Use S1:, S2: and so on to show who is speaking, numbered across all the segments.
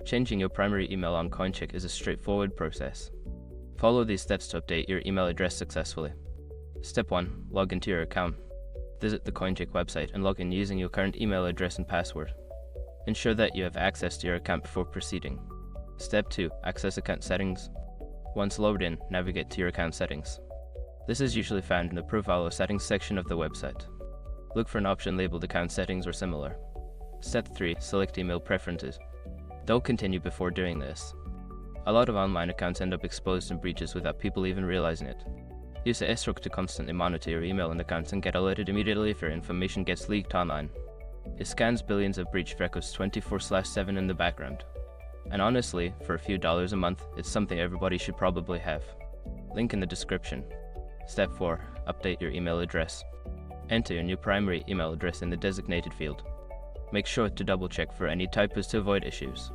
S1: Changing your primary email on Coincheck is a straightforward process. Follow these steps to update your email address successfully. Step 1. Log into your account. Visit the Coincheck website and log in using your current email address and password. Ensure that you have access to your account before proceeding. Step 2. Access account settings. Once logged in, navigate to your account settings. This is usually found in the Profile or Settings section of the website. Look for an option labeled Account Settings or similar. Step 3. Select Email Preferences. Don't continue before doing this. A lot of online accounts end up exposed and breaches without people even realizing it. Use the SROC to constantly monitor your email and accounts and get alerted immediately if your information gets leaked online. It scans billions of breach records 24/7 in the background. And honestly, for a few dollars a month, it's something everybody should probably have. Link in the description. Step 4. Update your email address. Enter your new primary email address in the designated field. Make sure to double check for any typos to avoid issues.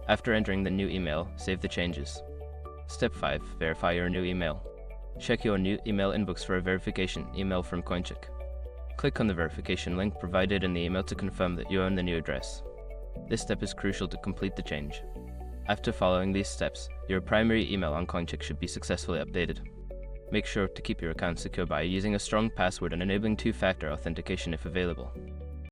S1: After entering the new email, save the changes. Step 5. Verify your new email. Check your new email inbox for a verification email from Coincheck. Click on the verification link provided in the email to confirm that you own the new address. This step is crucial to complete the change. After following these steps, your primary email on Coincheck should be successfully updated. Make sure to keep your account secure by using a strong password and enabling two-factor authentication if available.